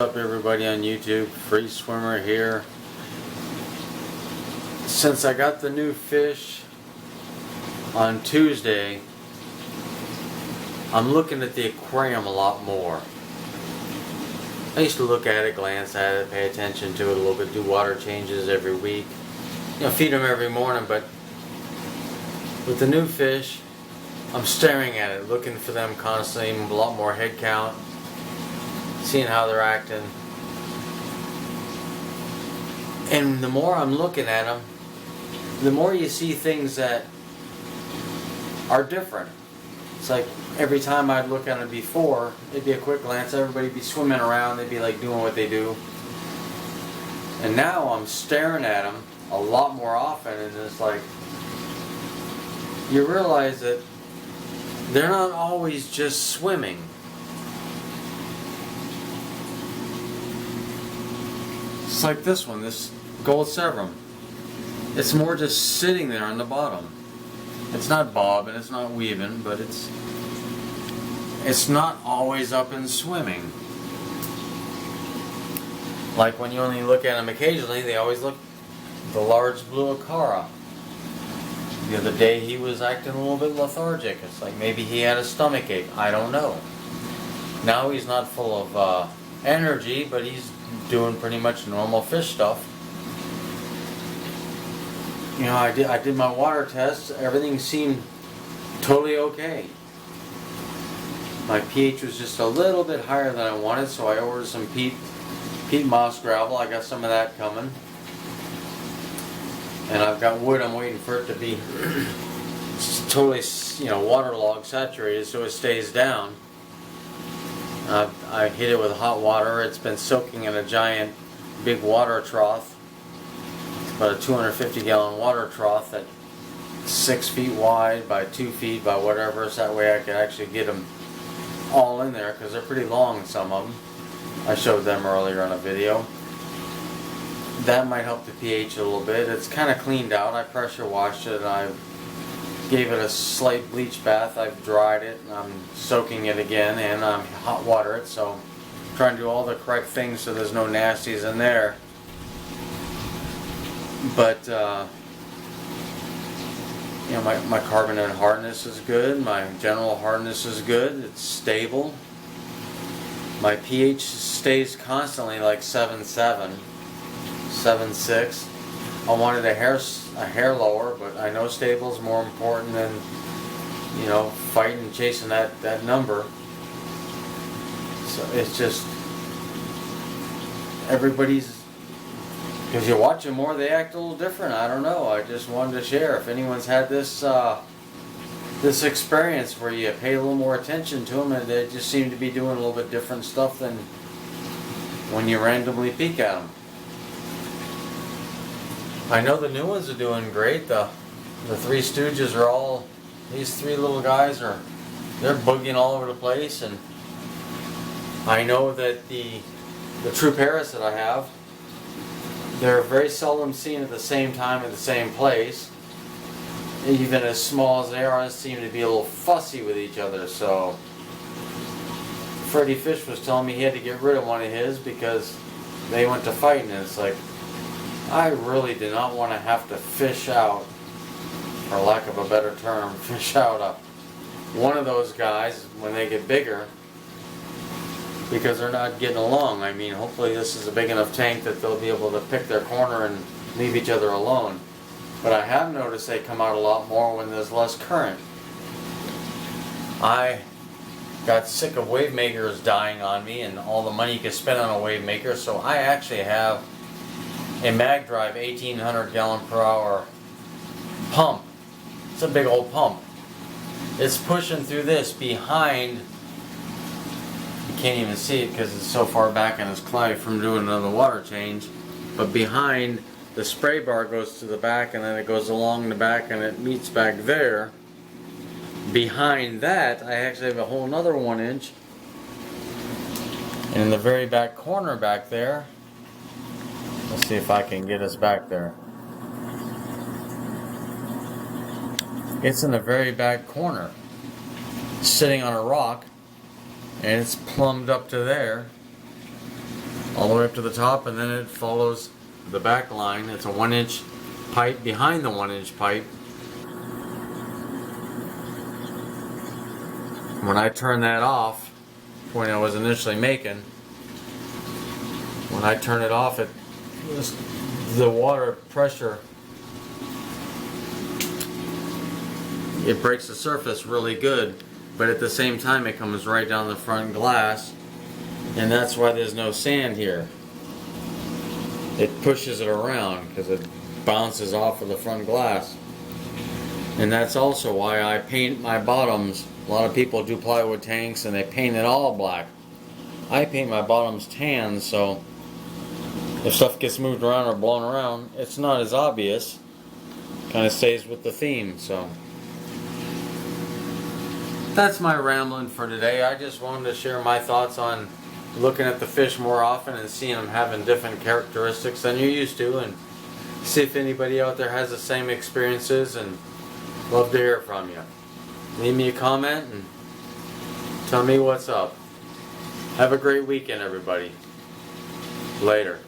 What's up everybody on YouTube, Free Swimmer here. Since I got the new fish on Tuesday, I'm looking at the aquarium a lot more. I used to look at it, glance at it, pay attention to it a little bit, do water changes every week. Feed them every morning, but with the new fish, I'm staring at it, looking for them constantly, a lot more head count. Seeing how they're acting, and the more I'm looking at them, the more you see things that are different. It's like every time I'd look at them before, it'd be a quick glance, everybody'd be swimming around, they'd be like doing what they do, and now I'm staring at them a lot more often, and it's like you realize that they're not always just swimming. It's like this one, this gold severum. It's more just sitting there on the bottom. It's not bobbing, it's not weaving, but it's not always up and swimming. Like when you only look at them occasionally, they always look the large blue acara. The other day he was acting a little bit lethargic. It's like maybe he had a stomach ache. I don't know. Now he's not full of energy, but he's doing pretty much normal fish stuff. I did my water tests. Everything seemed totally okay. My pH was just a little bit higher than I wanted, so I ordered some peat moss gravel. I got some of that coming, and I've got wood. I'm waiting for it to be totally, waterlogged, saturated, so it stays down. I hit it with hot water. It's been soaking in a giant big water trough. It's about a 250 gallon water trough that's 6 feet wide by 2 feet by whatever, so that way I can actually get them all in there, because they're pretty long, some of them. I showed them earlier in a video. That might help the pH a little bit. It's kind of cleaned out. I pressure washed it, and I gave it a slight bleach bath. I've dried it, and I'm soaking it again, and I'm hot water it, so I'm trying to do all the correct things so there's no nasties in there. But my carbonate hardness is good, my general hardness is good, it's stable. My pH stays constantly like 7.7, 7.6. I wanted a hair lower, but I know stable is more important than, fighting and chasing that number. So it's just, everybody's, because you watch them more, they act a little different. I don't know. I just wanted to share. If anyone's had this this experience where you pay a little more attention to them and they just seem to be doing a little bit different stuff than when you randomly peek at them. I know the new ones are doing great. The Three Stooges are all, these three little guys they're boogieing all over the place, and I know that the true Paris that I have, they're very seldom seen at the same time at the same place. Even as small as they are, they seem to be a little fussy with each other. So Freddie Fish was telling me he had to get rid of one of his because they went to fighting, and it's like, I really did not want to have to fish out, for lack of a better term, fish out one of those guys when they get bigger, because they're not getting along. I mean, hopefully this is a big enough tank that they'll be able to pick their corner and leave each other alone. But I have noticed they come out a lot more when there's less current. I got sick of wave makers dying on me and all the money you can spend on a wave maker, so I actually have a Magdrive 1800 gallon per hour pump. It's a big old pump. It's pushing through this behind, you can't even see it because it's so far back in its clay from doing another water change, but behind the spray bar goes to the back, and then it goes along the back and it meets back there. Behind that I actually have a whole another 1 inch, and in the very back corner back there, let's see if I can get us back there. It's in the very back corner, sitting on a rock, and it's plumbed up to there. all the way up to the top, and then it follows the back line. It's a 1-inch pipe behind the 1-inch pipe. When I turn that off, when I was initially making, when I turn it off, the water pressure, it breaks the surface really good, but at the same time it comes right down the front glass, and that's why there's no sand here. It pushes it around because it bounces off of the front glass. And that's also why I paint my bottoms. A lot of people do plywood tanks and they paint it all black. I paint my bottoms tan, so if stuff gets moved around or blown around, it's not as obvious. Kind of stays with the theme. So that's my rambling for today. I just wanted to share my thoughts on looking at the fish more often and seeing them having different characteristics than you're used to, and see if anybody out there has the same experiences, and love to hear from you. Leave me a comment and tell me what's up. Have a great weekend, everybody. Later.